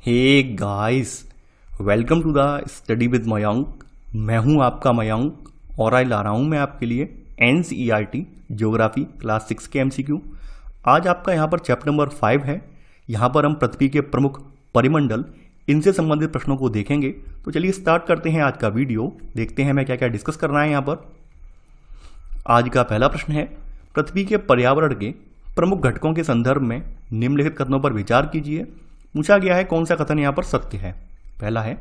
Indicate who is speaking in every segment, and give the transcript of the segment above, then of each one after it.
Speaker 1: Hey guys, welcome to the study with Mayank. मैं हूं आपका मयंक और आज ला रहा हूं मैं आपके लिए NCERT ज्योग्राफी क्लास 6 के MCQ। आज आपका यहां पर चैप्टर नंबर 5 है। यहां पर हम पृथ्वी के प्रमुख परिमंडल इनसे संबंधित प्रश्नों को देखेंगे। तो चलिए स्टार्ट करते हैं आज का वीडियो। देखते हैं मैं क्या क्या डिस्कस करना है यहां पर। आज का पहला प्रश्न है, पृथ्वी के पर्यावरण के प्रमुख घटकों के संदर्भ में निम्नलिखित कथनों पर विचार कीजिए। पूछा गया है कौन सा कथन यहाँ पर सत्य है। पहला है,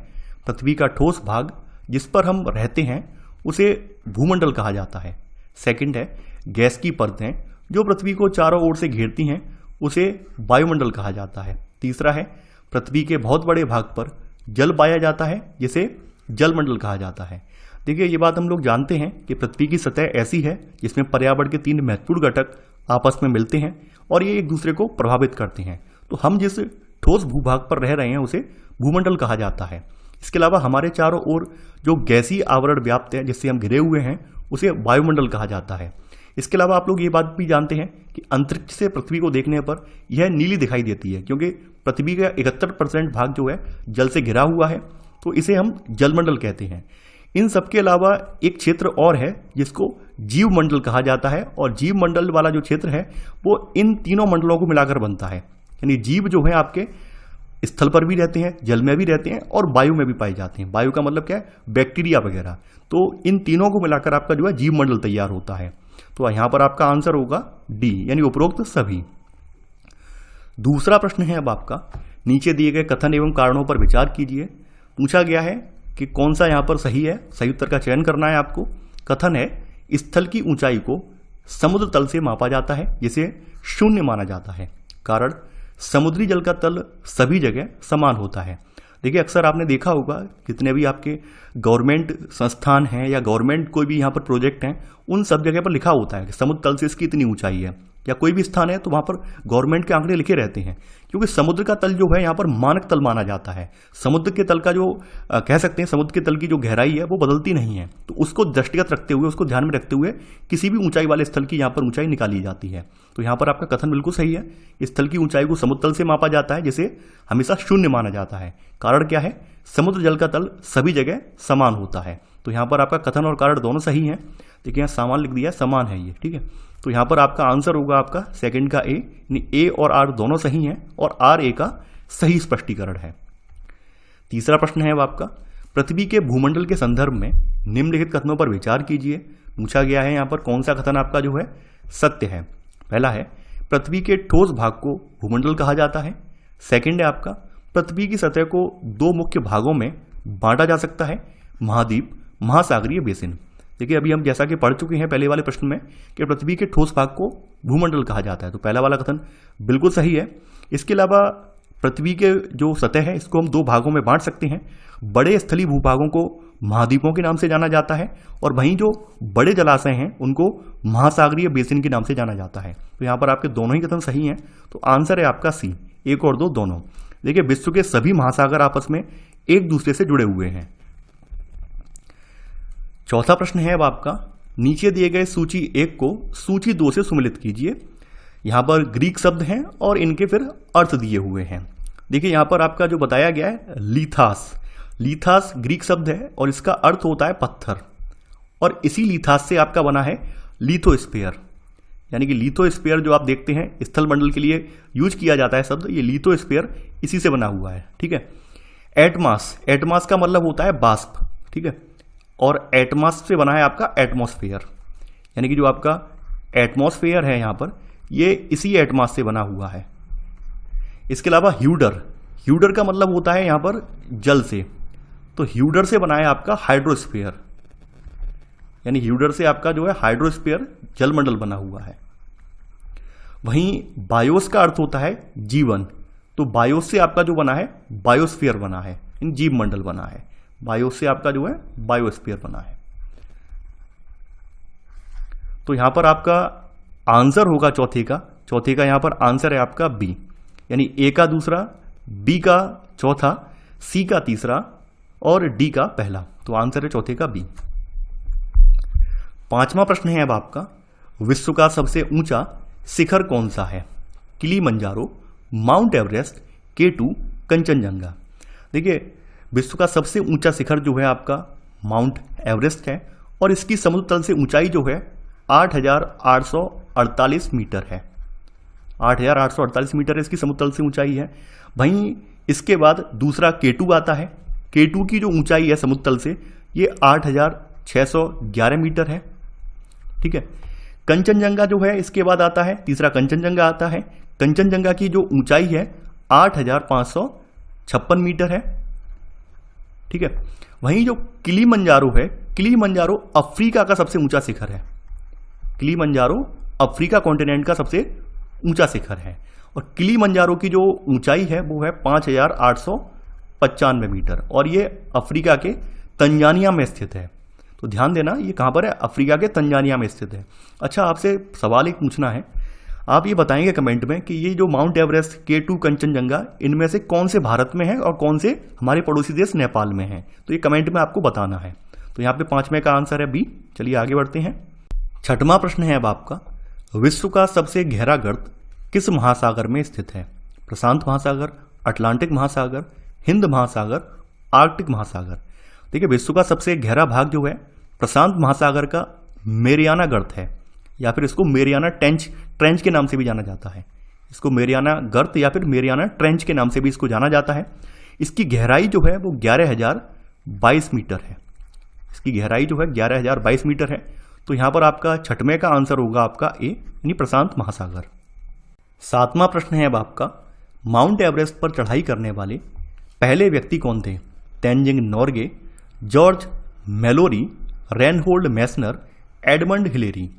Speaker 1: पृथ्वी का ठोस भाग जिस पर हम रहते हैं उसे भूमंडल कहा जाता है। सेकंड है, गैस की परतें जो पृथ्वी को चारों ओर से घेरती हैं उसे वायुमंडल कहा जाता है। तीसरा है, पृथ्वी के बहुत बड़े भाग पर जल पाया जाता है जिसे जलमंडल कहा जाता है। देखिए, ये बात हम लोग जानते हैं कि पृथ्वी की सतह ऐसी है जिसमें पर्यावरण के 3 महत्वपूर्ण घटक आपस में मिलते हैं और ये एक दूसरे को प्रभावित करते हैं। तो हम जिस ठोस भूभाग पर रह रहे हैं उसे भूमंडल कहा जाता है। इसके अलावा हमारे चारों ओर जो गैसीय आवरण व्याप्त है जिससे हम घिरे हुए हैं उसे वायुमंडल कहा जाता है। इसके अलावा आप लोग ये बात भी जानते हैं कि अंतरिक्ष से पृथ्वी को देखने पर यह नीली दिखाई देती है क्योंकि पृथ्वी का 71% भाग जो है जल से घिरा हुआ है, तो इसे हम जलमंडल कहते हैं। इन सबके अलावा एक क्षेत्र और है जिसको जीव मंडल कहा जाता है और जीव मंडल वाला जो क्षेत्र है वो इन तीनों मंडलों को मिलाकर बनता है। यानी जीव जो है आपके स्थल पर भी रहते हैं, जल में भी रहते हैं और वायु में भी पाए जाते हैं। वायु का मतलब क्या है? बैक्टीरिया वगैरह। तो इन तीनों को मिलाकर आपका जो है जीव मंडल तैयार होता है। तो यहां पर आपका आंसर होगा डी, यानी उपरोक्त सभी। दूसरा प्रश्न है अब आपका, नीचे दिए गए कथन एवं कारणों पर विचार कीजिए। पूछा गया है कि कौन सा यहां पर सही है। सही उत्तर का चयन करना है आपको। कथन है, स्थल की ऊंचाई को समुद्र तल से मापा जाता है जिसे शून्य माना जाता है। कारण, समुद्री जल का तल सभी जगह समान होता है। देखिए, अक्सर आपने देखा होगा जितने भी आपके गवर्नमेंट संस्थान हैं या गवर्नमेंट कोई भी यहाँ पर प्रोजेक्ट हैं उन सब जगह पर लिखा होता है कि समुद्र तल से इसकी इतनी ऊंचाई है, या कोई भी स्थान है तो वहाँ पर गवर्नमेंट के आंकड़े लिखे रहते हैं क्योंकि समुद्र का तल जो है यहाँ पर मानक तल माना जाता है। समुद्र के तल का जो कह सकते हैं समुद्र के तल की जो गहराई है वो बदलती नहीं है, तो उसको दृष्टिगत रखते हुए, उसको ध्यान में रखते हुए किसी भी ऊंचाई वाले स्थल की यहाँ पर ऊंचाई निकाली जाती है। तो यहाँ पर आपका कथन बिल्कुल सही है। स्थल की ऊंचाई को समुद्र तल से मापा जाता है जिसे हमेशा शून्य माना जाता है। कारण क्या है? समुद्र जल का तल सभी जगह समान होता है। तो यहाँ पर आपका कथन और कारण दोनों सही हैं। देखिए, यहाँ सामान लिख दिया है, समान है ये, ठीक है। तो यहाँ पर आपका आंसर होगा आपका सेकंड का ए, यानी ए और आर दोनों सही हैं और आर ए का सही स्पष्टीकरण है। तीसरा प्रश्न है अब आपका, पृथ्वी के भूमंडल के संदर्भ में निम्नलिखित कथनों पर विचार कीजिए। पूछा गया है यहाँ पर कौन सा कथन आपका जो है सत्य है। पहला है, पृथ्वी के ठोस भाग को भूमंडल कहा जाता है। सेकंड है आपका, पृथ्वी की सतह को 2 मुख्य भागों में बांटा जा सकता है, महाद्वीप, महासागरीय बेसिन। देखिए, अभी हम जैसा कि पढ़ चुके हैं पहले वाले प्रश्न में कि पृथ्वी के ठोस भाग को भूमंडल कहा जाता है, तो पहला वाला कथन बिल्कुल सही है। इसके अलावा पृथ्वी के जो सतह है इसको हम 2 भागों में बांट सकते हैं। बड़े स्थलीय भूभागों को महाद्वीपों के नाम से जाना जाता है और वहीं जो बड़े जलाशय हैं उनको महासागरीय बेसिन के नाम से जाना जाता है। तो यहाँ पर आपके दोनों ही कथन सही हैं। तो आंसर है आपका सी, 1 और 2 दोनों। देखिए, विश्व के सभी महासागर आपस में एक दूसरे से जुड़े हुए हैं। चौथा प्रश्न है अब आपका, नीचे दिए गए सूची 1 को सूची 2 से सुमेलित कीजिए। यहां पर ग्रीक शब्द हैं और इनके फिर अर्थ दिए हुए हैं। देखिए, यहां पर आपका जो बताया गया है लीथास, लीथास ग्रीक शब्द है और इसका अर्थ होता है पत्थर, और इसी लीथास से आपका बना है लिथोस्फीयर। यानी कि लिथोस्फीयर जो आप देखते हैं स्थल मंडल के लिए यूज किया जाता है शब्द, ये लिथोस्फीयर इसी से बना हुआ है, ठीक है। एटमास, एटमास का मतलब होता है बाष्प, ठीक है, और एटमास से बना है आपका एटमॉस्फेयर। यानी कि जो आपका एटमॉस्फेयर है यहाँ पर ये इसी एटमास से बना हुआ है। इसके अलावा ह्यूडर, ह्यूडर का मतलब होता है यहाँ पर जल से, तो ह्यूडर से बना है आपका हाइड्रोस्फीयर। यानी ह्यूडर से आपका जो है हाइड्रोस्फीयर जलमंडल बना हुआ है। वहीं बायोस का अर्थ होता है जीवन, तो बायोस से आपका जो बना है बायोस्फीयर बना है, जीव मंडल बना है। बायोस से आपका जो है बायोस्फीयर बना है। तो यहां पर आपका आंसर होगा चौथे का यहां पर आंसर है आपका बी, यानी ए का दूसरा, बी का चौथा, सी का तीसरा और डी का पहला। तो आंसर है चौथे का बी। 5वां प्रश्न है अब आपका, विश्व का सबसे ऊंचा शिखर कौन सा है? Kilimanjaro, mount Everest, K2 Kanchenjunga. देखिए विश्व का सबसे ऊंचा शिखर जो है आपका माउंट एवरेस्ट है और इसकी समुद्र तल से ऊंचाई जो है 8,848 मीटर है। 8,848 मीटर इसकी समुद्र तल से ऊंचाई है। वहीं इसके बाद दूसरा K2 आता है। K2 की जो ऊंचाई है समुद्र तल से ये 8,611 मीटर है। ठीक है, कंचनजंगा जो है इसके बाद आता है, तीसरा कंचनजंगा आता है। कंचनजंगा की जो ऊंचाई है 8,556 मीटर है। ठीक है, वहीं जो किलीमंजारो है, किलीमंजारो अफ्रीका का सबसे ऊंचा शिखर है। किलीमंजारो अफ्रीका कॉन्टिनेंट का सबसे ऊंचा शिखर है और किलीमंजारो की जो ऊंचाई है वो है 5,895 मीटर और ये अफ्रीका के तंजानिया में स्थित है। तो ध्यान देना ये कहाँ पर है, अफ्रीका के तंजानिया में स्थित है। अच्छा, आपसे सवाल एक पूछना है, आप ये बताएंगे कमेंट में कि ये जो माउंट एवरेस्ट, K2, कंचनजंगा, इनमें से कौन से भारत में है और कौन से हमारे पड़ोसी देश नेपाल में है। तो ये कमेंट में आपको बताना है। तो यहाँ पे 5वें का आंसर है बी। चलिए आगे बढ़ते हैं। 6वां प्रश्न है अब आपका, विश्व का सबसे गहरा गर्त किस महासागर में स्थित है? प्रशांत महासागर, अटलांटिक महासागर, हिंद महासागर, आर्कटिक महासागर। देखिए विश्व का सबसे गहरा भाग जो है प्रशांत महासागर का मेरियाना गर्त है या फिर इसको मेरियाना ट्रेंच के नाम से भी जाना जाता है। इसको मेरियाना गर्त या फिर मेरियाना ट्रेंच के नाम से भी इसको जाना जाता है। इसकी गहराई जो है वो 11,022 मीटर है। इसकी गहराई जो है 11,022 मीटर है। तो यहाँ पर आपका 6वें का आंसर होगा आपका ए, यानी प्रशांत महासागर। 7वां प्रश्न है अब आपका, माउंट एवरेस्ट पर चढ़ाई करने वाले पहले व्यक्ति कौन थे? Tenzing Norgay, George Mallory, Reinhold Messner, Edmund Hillary.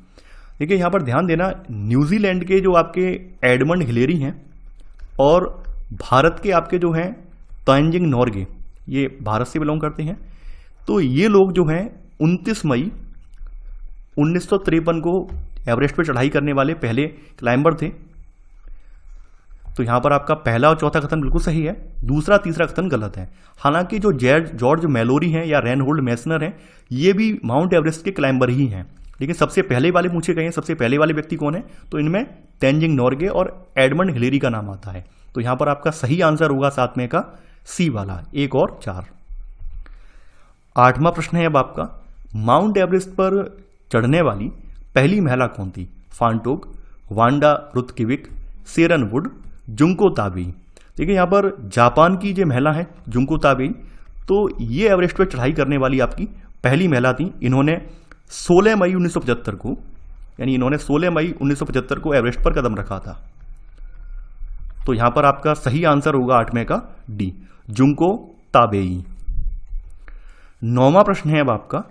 Speaker 1: देखिए यहाँ पर ध्यान देना, न्यूजीलैंड के जो आपके एडमंड हिलेरी हैं और भारत के आपके जो हैं तेनजिंग नोर्गे, ये भारत से बिलोंग करते हैं। तो ये लोग जो हैं 29 मई 1953 को एवरेस्ट पर चढ़ाई करने वाले पहले क्लाइंबर थे। तो यहाँ पर आपका पहला और चौथा कथन बिल्कुल सही है, दूसरा तीसरा कथन गलत है। हालांकि जो जॉर्ज मेलोरी हैं या रेनहोल्ड मैसनर हैं ये भी माउंट एवरेस्ट के क्लाइंबर ही हैं, लेकिन सबसे पहले वाले पूछे गए हैं, सबसे पहले वाले व्यक्ति कौन है? तो इनमें तेनजिंग नोर्गे और एडमंड हिलेरी का नाम आता है। तो यहाँ पर आपका सही आंसर होगा 7वें का सी वाला, 1 और 4। 8वां प्रश्न है अब आपका, माउंट एवरेस्ट पर चढ़ने वाली पहली महिला कौन थी? Phantog, Wanda Rutkiewicz, Sharon Wood, Junko Tabei. देखिए यहाँ पर जापान की जो महिला है जुंको ताबेई, तो ये एवरेस्ट पर चढ़ाई करने वाली आपकी पहली महिला थी। इन्होंने 16 मई 1975 को, यानी इन्होंने 16 मई 1975 को एवरेस्ट पर कदम रखा था। तो यहां पर आपका सही आंसर होगा 8वें का डी, जुंको ताबेई। 9वां प्रश्न है अब आपका,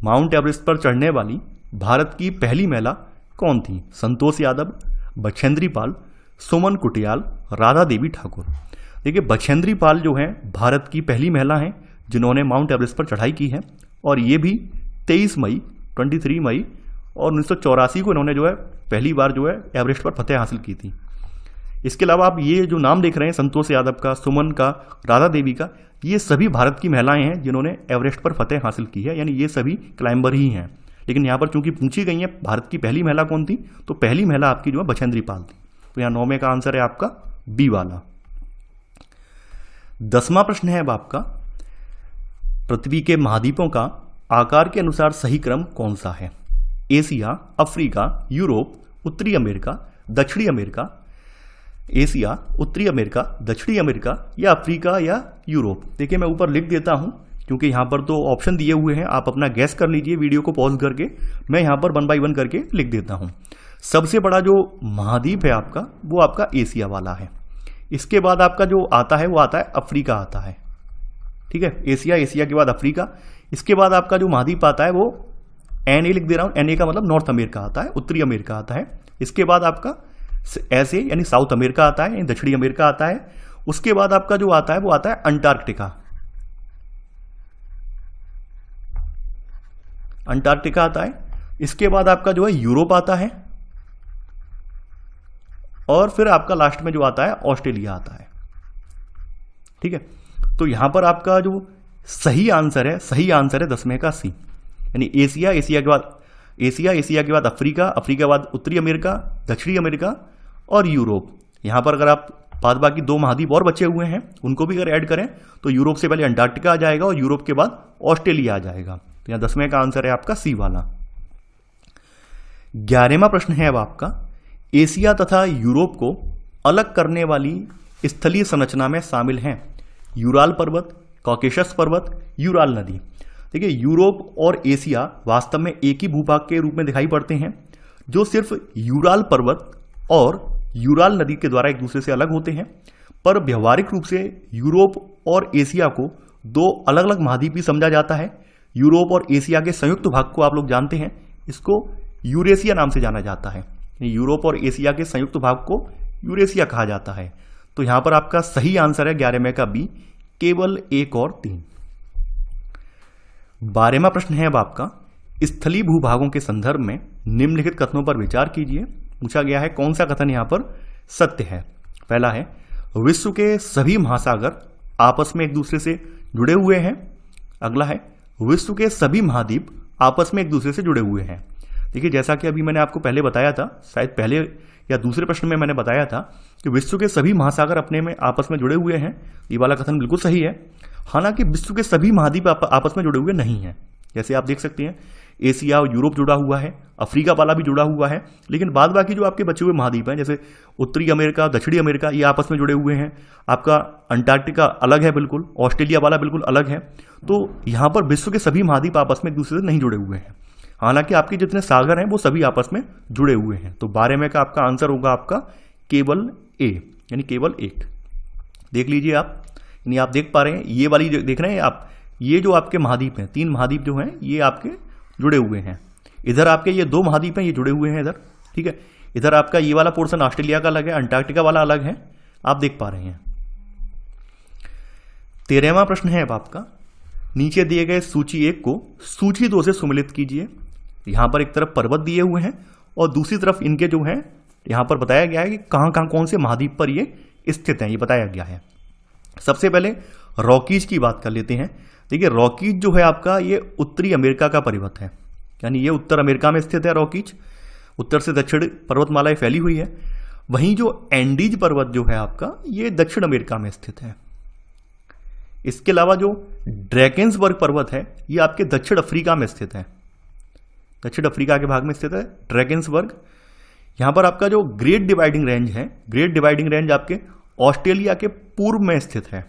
Speaker 1: माउंट एवरेस्ट पर चढ़ने वाली भारत की पहली महिला कौन थी? संतोष यादव, बछेंद्री पाल, सुमन कुटियाल, राधा देवी ठाकुर। देखिए बछेंद्री पाल जो है भारत की पहली महिला हैं जिन्होंने माउंट एवरेस्ट पर चढ़ाई की है और ये भी 23 मई और 1984 को इन्होंने जो है पहली बार जो है एवरेस्ट पर फतेह हासिल की थी। इसके अलावा आप ये जो नाम देख रहे हैं संतोष यादव का, सुमन का, राधा देवी का, ये सभी भारत की महिलाएं हैं जिन्होंने एवरेस्ट पर फतेह हासिल की है, यानी ये सभी क्लाइंबर ही हैं। लेकिन यहाँ पर चूंकि पूछी गई है भारत की पहली महिला कौन थी, तो पहली महिला आपकी जो है बछेंद्री पाल थी। तो यहाँ 9वें का आंसर है आपका बी वाला। 10वां प्रश्न है अब आपका, पृथ्वी के महाद्वीपों का आकार के अनुसार सही क्रम कौन सा है? एशिया, अफ्रीका, यूरोप, उत्तरी अमेरिका, दक्षिणी अमेरिका। एशिया, उत्तरी अमेरिका, दक्षिणी अमेरिका या अफ्रीका या यूरोप। देखिए मैं ऊपर लिख देता हूं क्योंकि यहां पर तो ऑप्शन दिए हुए हैं, आप अपना गैस कर लीजिए वीडियो को पॉज करके। मैं यहां पर 1 बाय 1 करके लिख देता हूं। सबसे बड़ा जो महाद्वीप है आपका वो आपका एशिया वाला है। इसके बाद आपका जो आता है वो आता है अफ्रीका आता है। ठीक है, एशिया के बाद अफ्रीका। इसके बाद आपका जो महाद्वीप आता है वो NA लिख दे रहा हूं, NA का मतलब नॉर्थ अमेरिका आता है, उत्तरी अमेरिका आता है। इसके बाद आपका ऐसे यानी साउथ अमेरिका आता है, यानी दक्षिणी अमेरिका आता है। उसके बाद आपका जो आता है वो आता है अंटार्कटिका। अंटार्कटिका आता है। इसके बाद आपका जो है यूरोप आता है और फिर आपका लास्ट में जो आता है ऑस्ट्रेलिया आता है। ठीक है, तो यहां पर आपका जो सही आंसर है 10वें का सी, यानी एशिया के बाद अफ्रीका के बाद उत्तरी अमेरिका, दक्षिणी अमेरिका और यूरोप। यहां पर अगर आप बाद बाकी 2 महाद्वीप और बचे हुए हैं, उनको भी अगर ऐड करें तो यूरोप से पहले अंटार्कटिका आ जाएगा और यूरोप के बाद ऑस्ट्रेलिया आ जाएगा। तो यहाँ 10वें का आंसर है आपका सी वाला। 11वां प्रश्न है अब आपका, एशिया तथा यूरोप को अलग करने वाली स्थलीय संरचना में शामिल हैं यूराल पर्वत, कॉकेशस पर्वत, यूराल नदी। देखिए, यूरोप और एशिया वास्तव में एक ही भूभाग के रूप में दिखाई पड़ते हैं, जो सिर्फ यूराल पर्वत और यूराल नदी के द्वारा एक दूसरे से अलग होते हैं। पर व्यवहारिक रूप से यूरोप और एशिया को 2 अलग अलग महाद्वीप ही समझा जाता है। यूरोप और एशिया के संयुक्त भाग को आप लोग जानते हैं, इसको यूरेशिया नाम से जाना जाता है। यूरोप और एशिया के संयुक्त भाग को यूरेशिया कहा जाता है। तो यहां पर आपका सही आंसर है 11वें का बी, केवल 1 और 3। 12वां प्रश्न है अब आपका, स्थलीय भूभागों के संदर्भ में निम्नलिखित कथनों पर विचार कीजिए। पूछा गया है कौन सा कथन यहां पर सत्य है। पहला है, विश्व के सभी महासागर आपस में एक दूसरे से जुड़े हुए हैं। अगला है, विश्व के सभी महाद्वीप आपस में एक दूसरे से जुड़े हुए हैं। देखिए, जैसा कि अभी मैंने आपको पहले बताया था, शायद पहले या दूसरे प्रश्न में मैंने बताया था कि विश्व के सभी महासागर अपने में आपस में जुड़े हुए हैं। ये वाला कथन बिल्कुल सही है। हालांकि विश्व के सभी महाद्वीप आपस में जुड़े हुए नहीं हैं। जैसे आप देख सकते हैं, एशिया और यूरोप जुड़ा हुआ है, अफ्रीका वाला भी जुड़ा हुआ है, लेकिन बाद बाकी जो आपके बचे हुए महाद्वीप हैं, जैसे उत्तरी अमेरिका, दक्षिणी अमेरिका, ये आपस में जुड़े हुए हैं। आपका अंटार्कटिका अलग है बिल्कुल, ऑस्ट्रेलिया वाला बिल्कुल अलग है। तो यहाँ पर विश्व के सभी महाद्वीप आपस में एक दूसरे से नहीं जुड़े हुए हैं। हालांकि आपके जितने सागर हैं वो सभी आपस में जुड़े हुए हैं। तो 12वें का आपका आंसर होगा आपका केवल ए, यानी केवल 1। देख लीजिए आप, यानी आप देख पा रहे हैं, ये वाली देख रहे हैं आप, ये जो आपके महाद्वीप हैं, 3 महाद्वीप जो हैं ये आपके जुड़े हुए हैं। इधर आपके ये 2 महाद्वीप हैं, ये जुड़े हुए हैं इधर, ठीक है। इधर आपका ये वाला पोर्शन ऑस्ट्रेलिया का अलग है, अंटार्कटिका वाला अलग है, आप देख पा रहे हैं। 13वां प्रश्न है अब आपका, नीचे दिए गए सूची 1 को सूची 2 से सुमेलित कीजिए। यहां पर एक तरफ पर्वत दिए हुए हैं और दूसरी तरफ इनके जो हैं यहां पर बताया गया है कि कहां कहां कौन से महाद्वीप पर ये स्थित हैं, ये बताया गया है। सबसे पहले रॉकीज की बात कर लेते हैं। देखिए, रॉकीज जो है आपका, ये उत्तरी अमेरिका का पर्वत है, यानी ये उत्तर अमेरिका में स्थित है। रॉकीज उत्तर से दक्षिण पर्वतमालाएं फैली हुई है। वहीं जो एंडीज पर्वत जो है आपका, ये दक्षिण अमेरिका में स्थित है। इसके अलावा जो ड्रैकेंसबर्ग पर्वत है, ये आपके दक्षिण अफ्रीका में स्थित है, दक्षिण अफ्रीका के भाग में स्थित है ड्रैकेंसबर्ग। यहां पर आपका जो ग्रेट डिवाइडिंग रेंज है, ग्रेट डिवाइडिंग रेंज आपके ऑस्ट्रेलिया के पूर्व में स्थित है।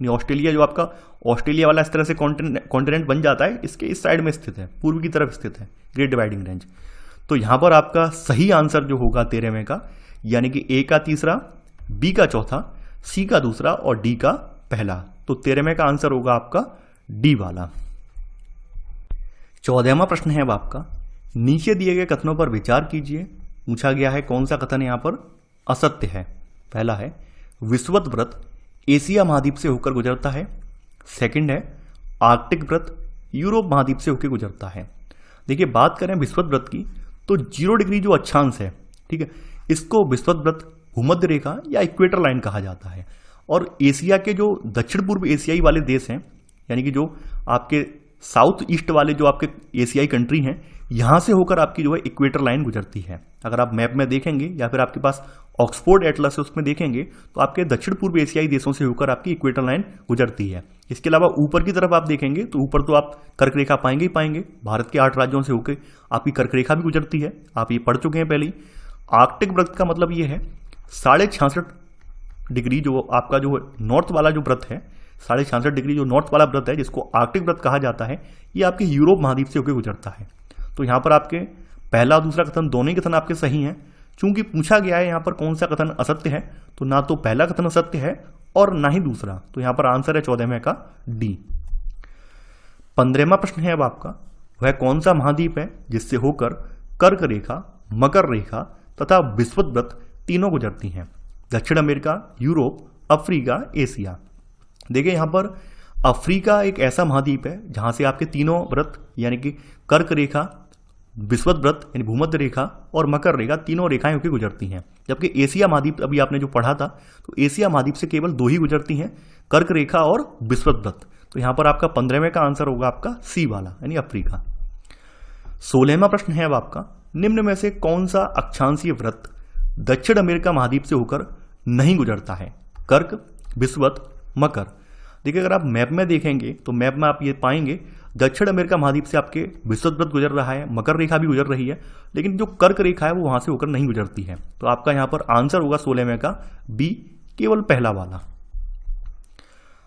Speaker 1: ऑस्ट्रेलिया जो आपका ऑस्ट्रेलिया वाला इस तरह से कॉन्टिनेंट बन जाता है, इसके इस साइड में स्थित है, पूर्व की तरफ स्थित है ग्रेट डिवाइडिंग रेंज। तो यहां पर आपका सही आंसर जो होगा 13वें का, यानी कि ए का तीसरा, बी का चौथा, सी का दूसरा और डी का पहला। तो 13वें का आंसर होगा आपका डी वाला। 14वां प्रश्न है अब आपका, नीचे दिए गए कथनों पर विचार कीजिए। पूछा गया है कौन सा कथन यहां पर असत्य है। पहला है, विषुवत व्रत एशिया महाद्वीप से होकर गुजरता है। सेकंड है, आर्कटिक व्रत यूरोप महाद्वीप से होकर गुजरता है। देखिए, बात करें विषुवत व्रत की, तो 0 डिग्री जो अक्षांश है, ठीक है, इसको विषुवत व्रत भूमध्य रेखा या इक्वेटर लाइन कहा जाता है। और एशिया के जो दक्षिण पूर्व एशियाई वाले देश हैं, यानी कि जो आपके साउथ ईस्ट वाले जो आपके एशियाई कंट्री हैं, यहां से होकर आपकी जो है इक्वेटर लाइन गुजरती है। अगर आप मैप में देखेंगे या फिर आपके पास ऑक्सफोर्ड एटलस है उसमें देखेंगे, तो आपके दक्षिण पूर्व एशियाई देशों से होकर आपकी इक्वेटर लाइन गुजरती है। इसके अलावा ऊपर की तरफ आप देखेंगे तो ऊपर तो आप कर्क रेखा पाएंगे ही पाएंगे। भारत के 8 राज्यों से होकर आपकी कर्क रेखा भी गुजरती है, आप ये पढ़ चुके हैं पहले ही। आर्कटिक व्रत का मतलब ये है 66.5 डिग्री जो आपका जो नॉर्थ वाला जो व्रत है, 66.5 डिग्री जो नॉर्थ वाला व्रत है, जिसको आर्कटिक व्रत कहा जाता है, ये आपके यूरोप महाद्वीप से होकर गुजरता है। तो यहाँ पर आपके पहला और दूसरा कथन दोनों ही कथन आपके सही हैं। चूंकि पूछा गया है यहाँ पर कौन सा कथन असत्य है, तो ना तो पहला कथन असत्य है और ना ही दूसरा। तो यहाँ पर आंसर है 14वें का डी। 15वां प्रश्न है अब आपका, वह कौन सा महाद्वीप है जिससे होकर कर्क रेखा, मकर रेखा तथा विषुवत व्रत तीनों गुजरती हैं। दक्षिण अमेरिका, यूरोप, अफ्रीका, एशिया। देखिए, यहाँ पर अफ्रीका एक ऐसा महाद्वीप है जहां से आपके तीनों व्रत यानी कि कर्क रेखा, विषुवत व्रत यानी भूमध्य रेखा और मकर रेखा तीनों रेखाएं होकर गुजरती हैं। जबकि एशिया महाद्वीप अभी आपने जो पढ़ा था, तो एशिया महाद्वीप से केवल 2 ही गुजरती हैं, कर्क रेखा और विषुवत व्रत। तो यहां पर आपका 15वें का आंसर होगा आपका सी वाला यानी अफ्रीका। 16वां प्रश्न है अब आपका, निम्न में से कौन सा अक्षांशीय व्रत दक्षिण अमेरिका महाद्वीप से होकर नहीं गुजरता है। कर्क, विषुवत, मकर। देखिए अगर आप मैप में देखेंगे तो मैप में आप ये पाएंगे दक्षिण अमेरिका महाद्वीप से आपके विषुवत गुजर रहा है, मकर रेखा भी गुजर रही है, लेकिन जो कर्क रेखा है वो वहां से होकर नहीं गुजरती है। तो आपका यहाँ पर आंसर होगा 16 में का बी, केवल पहला वाला।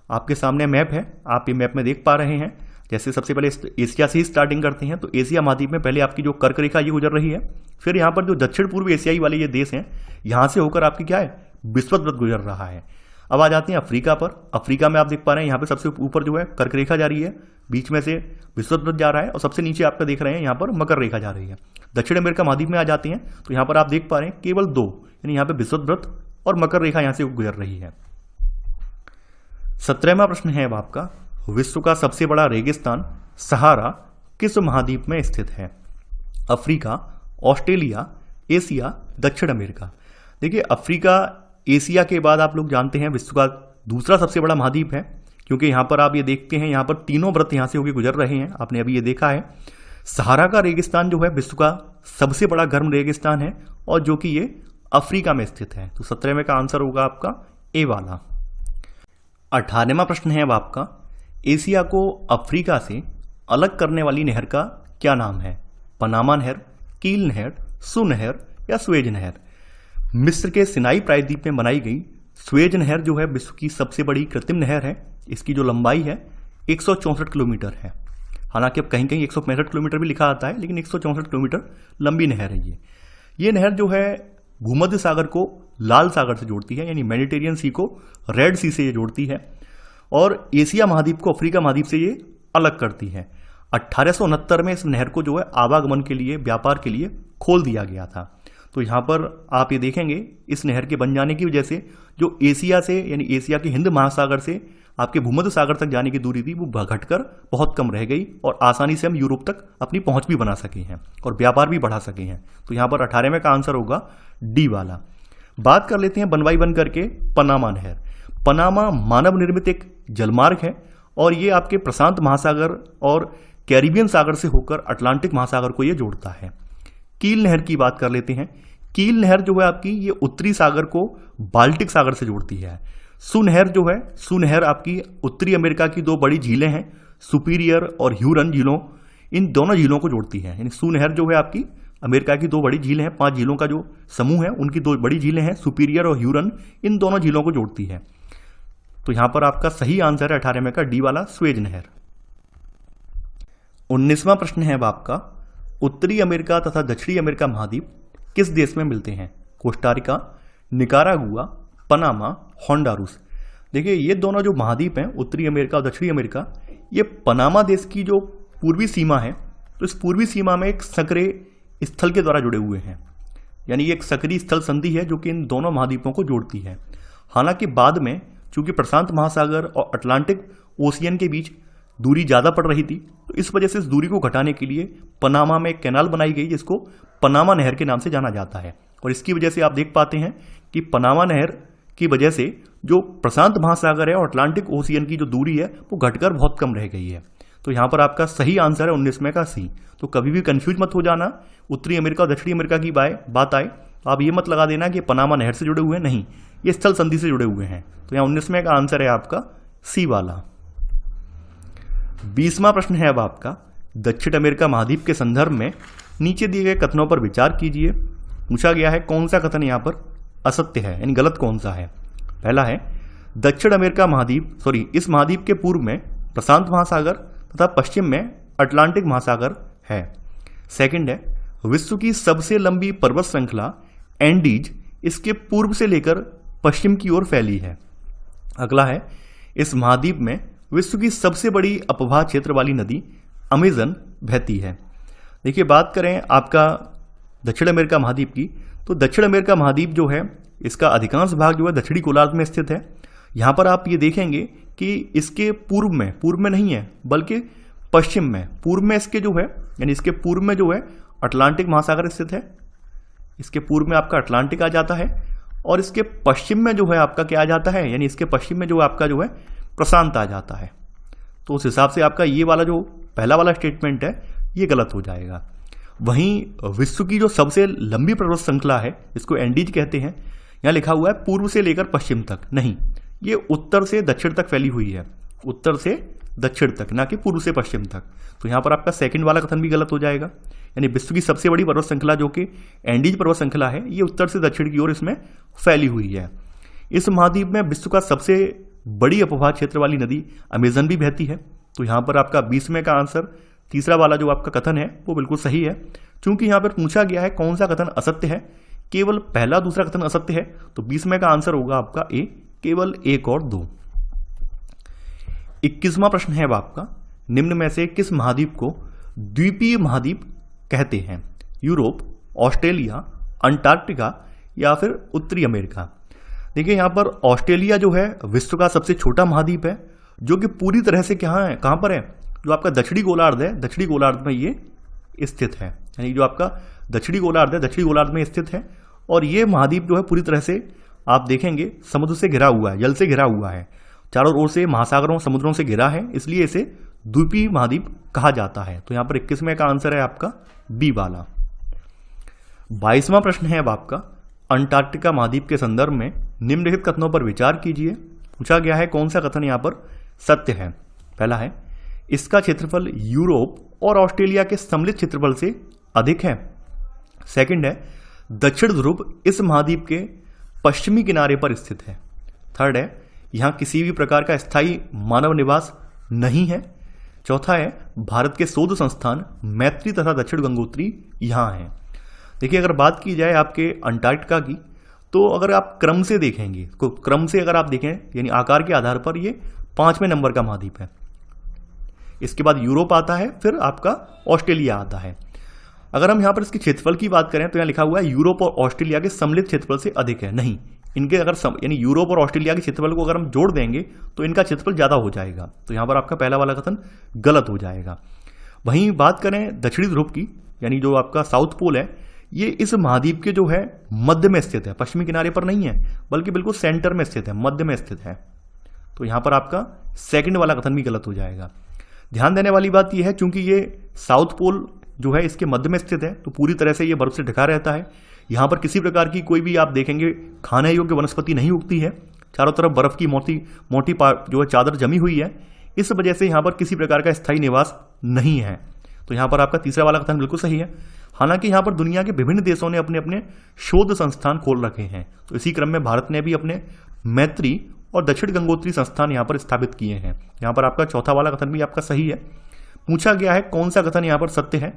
Speaker 1: आपके सामने मैप है, आप ये मैप में देख पा रहे हैं। जैसे सबसे पहले एशिया से ही स्टार्टिंग करते हैं, तो एशिया महाद्वीप में पहले आपकी जो कर्क रेखा ये गुजर रही है, फिर यहाँ पर जो दक्षिण पूर्व एशियाई वाले ये देश हैं, यहाँ से होकर आपकी क्या है, विषुवत गुजर रहा है। अब आ जाते हैं अफ्रीका पर। अफ्रीका में आप देख पा रहे हैं यहाँ पे सबसे ऊपर जो है कर्क रेखा जा रही है, बीच में से विषुवत जा रहा है, और सबसे नीचे आपका देख रहे हैं यहाँ पर मकर रेखा जा रही है। दक्षिण अमेरिका महाद्वीप में आ जाते हैं तो यहाँ पर आप देख पा रहे हैं केवल 2, यानी यहाँ पे विषुवत और मकर रेखा यहाँ से गुजर रही है। 17वां प्रश्न है अब आपका, विश्व का सबसे बड़ा रेगिस्तान सहारा किस महाद्वीप में स्थित है? अफ्रीका, ऑस्ट्रेलिया, एशिया, दक्षिण अमेरिका। देखिए अफ्रीका एशिया के बाद आप लोग जानते हैं विश्व का दूसरा सबसे बड़ा महाद्वीप है, क्योंकि यहाँ पर आप ये देखते हैं यहाँ पर तीनों व्रत यहाँ से होकर गुजर रहे हैं, आपने अभी ये देखा है। सहारा का रेगिस्तान जो है विश्व का सबसे बड़ा गर्म रेगिस्तान है, और जो कि ये अफ्रीका में स्थित है। तो 17वें का आंसर होगा आपका ए वाला। 18वां प्रश्न है अब आपका, एशिया को अफ्रीका से अलग करने वाली नहर का क्या नाम है? पनामा नहर, कील नहर, सू नहर या स्वेज नहर। मिस्र के सिनाई प्रायद्वीप में बनाई गई स्वेज नहर जो है विश्व की सबसे बड़ी कृत्रिम नहर है। इसकी जो लंबाई है 164 किलोमीटर है। हालांकि अब कहीं कहीं 165 किलोमीटर भी लिखा आता है, लेकिन 164 किलोमीटर लंबी नहर है ये नहर जो है भूमध्य सागर को लाल सागर से जोड़ती है, यानी मेडिटेरियन सी को रेड सी से ये जोड़ती है, और एशिया महाद्वीप को अफ्रीका महाद्वीप से ये अलग करती है। 1869 में इस नहर को जो है आवागमन के लिए, व्यापार के लिए खोल दिया गया था। तो यहाँ पर आप ये देखेंगे इस नहर के बन जाने की वजह से जो एशिया से, यानी एशिया के हिंद महासागर से आपके भूमध्य सागर तक जाने की दूरी थी वो घटकर बहुत कम रह गई, और आसानी से हम यूरोप तक अपनी पहुंच भी बना सके हैं और व्यापार भी बढ़ा सके हैं। तो यहाँ पर 18वें का आंसर होगा डी वाला। बात कर लेते हैं वन बाई वन करके पनामा नहर। पनामा मानव निर्मित एक जलमार्ग है, और ये आपके प्रशांत महासागर और कैरिबियन सागर से होकर अटलांटिक महासागर को ये जोड़ता है। कील नहर की बात कर लेते हैं। कील नहर जो है आपकी ये उत्तरी सागर को बाल्टिक सागर से जोड़ती है। सू नहर जो है, सू नहर आपकी उत्तरी अमेरिका की 2 बड़ी झीलें हैं, सुपीरियर और ह्यूरन झीलों, इन दोनों झीलों को जोड़ती है। यानी सू नहर जो है आपकी अमेरिका की 2 बड़ी झीलें हैं, 5 झीलों का जो समूह है उनकी 2 बड़ी झीलें हैं, सुपीरियर और ह्यूरन, इन दोनों झीलों को जोड़ती है। तो यहां पर आपका सही आंसर है 18वें का डी वाला स्वेज नहर। 19वां प्रश्न है अब आपका, उत्तरी अमेरिका तथा दक्षिणी अमेरिका महाद्वीप किस देश में मिलते हैं? Costa Rica, Nicaragua, Panama, Honduras. देखिए ये दोनों जो महाद्वीप हैं उत्तरी अमेरिका और दक्षिणी अमेरिका, ये पनामा देश की जो पूर्वी सीमा है, तो इस पूर्वी सीमा में एक सक्रिय स्थल के द्वारा जुड़े हुए हैं, यानी ये एक सक्रिय स्थल संधि है जो कि इन दोनों महाद्वीपों को जोड़ती है। हालांकि बाद में चूंकि प्रशांत महासागर और अटलांटिक ओशियन के बीच दूरी ज़्यादा पड़ रही थी, तो इस वजह से इस दूरी को घटाने के लिए पनामा में एक कैनाल बनाई गई जिसको पनामा नहर के नाम से जाना जाता है। और इसकी वजह से आप देख पाते हैं कि पनामा नहर की वजह से जो प्रशांत महासागर है और अटलांटिक ओशियन की जो दूरी है वो घटकर बहुत कम रह गई है। तो यहाँ पर आपका सही आंसर है 19वें का सी। तो कभी भी कंफ्यूज मत हो जाना, उत्तरी अमेरिका और दक्षिणी अमेरिका की बात आए तो आप ये मत लगा देना कि पनामा नहर से जुड़े हुए हैं, नहीं, ये स्थल संधि से जुड़े हुए हैं। तो यहाँ 19वें का आंसर है आपका सी वाला। 20वां प्रश्न है अब आपका, दक्षिण अमेरिका महाद्वीप के संदर्भ में नीचे दिए गए कथनों पर विचार कीजिए। पूछा गया है कौन सा कथन यहाँ पर असत्य है, यानी गलत कौन सा है। पहला है दक्षिण अमेरिका महाद्वीप इस महाद्वीप के पूर्व में प्रशांत महासागर तथा पश्चिम में अटलांटिक महासागर है। सेकंड है विश्व की सबसे लंबी पर्वत श्रृंखला एंडीज इसके पूर्व से लेकर पश्चिम की ओर फैली है। अगला है इस महाद्वीप में विश्व की सबसे बड़ी अपवाह क्षेत्र वाली नदी अमेजन बहती है। देखिए बात करें आपका दक्षिण अमेरिका महाद्वीप की, तो दक्षिण अमेरिका महाद्वीप जो है इसका अधिकांश भाग जो है दक्षिणी गोलार्ध में स्थित है। यहाँ पर आप ये देखेंगे कि इसके पूर्व में नहीं है बल्कि पश्चिम में, पूर्व में इसके जो है, यानी इसके पूर्व में जो है अटलांटिक महासागर स्थित है। इसके पूर्व में आपका अटलांटिक आ जाता है, और इसके पश्चिम में जो है आपका क्या आ जाता है, यानी इसके पश्चिम में जो आपका जो है प्रशांत आ जाता है। तो उस हिसाब से आपका ये वाला जो पहला वाला स्टेटमेंट है ये गलत हो जाएगा। वहीं विश्व की जो सबसे लंबी पर्वत श्रृंखला है इसको एंडीज कहते हैं, यहाँ लिखा हुआ है पूर्व से लेकर पश्चिम तक, नहीं, ये उत्तर से दक्षिण तक फैली हुई है, उत्तर से दक्षिण तक, ना कि पूर्व से पश्चिम तक। तो यहाँ पर आपका सेकंड वाला कथन भी गलत हो जाएगा। यानी विश्व की सबसे बड़ी पर्वत श्रृंखला जो कि एंडीज पर्वत श्रृंखला है, ये उत्तर से दक्षिण की ओर इसमें फैली हुई है। इस महाद्वीप में विश्व का सबसे बड़ी अपवाह क्षेत्र वाली नदी अमेजन भी बहती है। तो यहाँ पर आपका 20वें का आंसर तीसरा वाला जो आपका कथन है वो बिल्कुल सही है। चूंकि यहाँ पर पूछा गया है कौन सा कथन असत्य है, केवल पहला दूसरा कथन असत्य है, तो 20वें का आंसर होगा आपका ए, केवल 1 और 2। 21वां प्रश्न है अब आपका, निम्न में से किस महाद्वीप को द्वीपीय महाद्वीप कहते हैं? यूरोप, ऑस्ट्रेलिया, अंटार्कटिका या फिर उत्तरी अमेरिका। देखिए यहाँ पर ऑस्ट्रेलिया जो है विश्व का सबसे छोटा महाद्वीप है, जो कि पूरी तरह से कहाँ पर है, जो आपका दक्षिणी गोलार्ध है, दक्षिणी गोलार्ध में ये स्थित है। यानी जो आपका दक्षिणी गोलार्ध है, दक्षिणी गोलार्ध में स्थित है। और ये महाद्वीप जो है पूरी तरह से आप देखेंगे समुद्र से घिरा हुआ है, जल से घिरा हुआ है, चारों ओर से महासागरों समुद्रों से घिरा है, इसलिए इसे द्वीपीय महाद्वीप कहा जाता है। तो यहाँ पर 21वें का आंसर है आपका बी वाला। 22वां प्रश्न है अब आपका, अंटार्कटिका महाद्वीप के संदर्भ में निम्नलिखित कथनों पर विचार कीजिए। पूछा गया है कौन सा कथन यहाँ पर सत्य है। पहला है, इसका क्षेत्रफल यूरोप और ऑस्ट्रेलिया के सम्मिलित क्षेत्रफल से अधिक है। सेकंड है, दक्षिण ध्रुव इस महाद्वीप के पश्चिमी किनारे पर स्थित है। थर्ड है, यहां किसी भी प्रकार का स्थायी मानव निवास नहीं है। चौथा है, भारत के शोध संस्थान मैत्री तथा दक्षिण गंगोत्री यहां हैं। देखिए अगर बात की जाए आपके अंटार्कटिका की, तो अगर आप क्रम से देखेंगे, क्रम से अगर आप देखें यानी आकार के आधार पर ये 5वें नंबर का महाद्वीप है। इसके बाद यूरोप आता है, फिर आपका ऑस्ट्रेलिया आता है। अगर हम यहाँ पर इसके क्षेत्रफल की बात करें तो यहाँ लिखा हुआ है यूरोप और ऑस्ट्रेलिया के सम्मिलित क्षेत्रफल से अधिक है। नहीं, इनके अगर यानी यूरोप और ऑस्ट्रेलिया के क्षेत्रफल को अगर हम जोड़ देंगे तो इनका क्षेत्रफल ज़्यादा हो जाएगा। तो यहाँ पर आपका पहला वाला कथन गलत हो जाएगा। वहीं बात करें दक्षिणी ध्रुव की, यानी जो आपका साउथ पोल है, ये इस महाद्वीप के जो है मध्य में स्थित है, पश्चिमी किनारे पर नहीं है, बल्कि बिल्कुल सेंटर में स्थित है, मध्य में स्थित है। तो यहाँ पर आपका सेकंड वाला कथन भी गलत हो जाएगा। ध्यान देने वाली बात यह है, चूंकि ये साउथ पोल जो है इसके मध्य में स्थित है, तो पूरी तरह से ये बर्फ से ढका रहता है। यहाँ पर किसी प्रकार की कोई भी आप देखेंगे खाने योग्य वनस्पति नहीं उगती है, चारों तरफ बर्फ की मोटी जो है चादर जमी हुई है। इस वजह से यहाँ पर किसी प्रकार का स्थायी निवास नहीं है। तो यहाँ पर आपका तीसरा वाला कथन बिल्कुल सही है। हालांकि यहाँ पर दुनिया के विभिन्न देशों ने अपने अपने शोध संस्थान खोल रखे हैं, तो इसी क्रम में भारत ने भी अपने मैत्री और दक्षिण गंगोत्री संस्थान यहाँ पर स्थापित किए हैं। यहाँ पर आपका चौथा वाला कथन भी आपका सही है। पूछा गया है कौन सा कथन यहाँ पर सत्य है,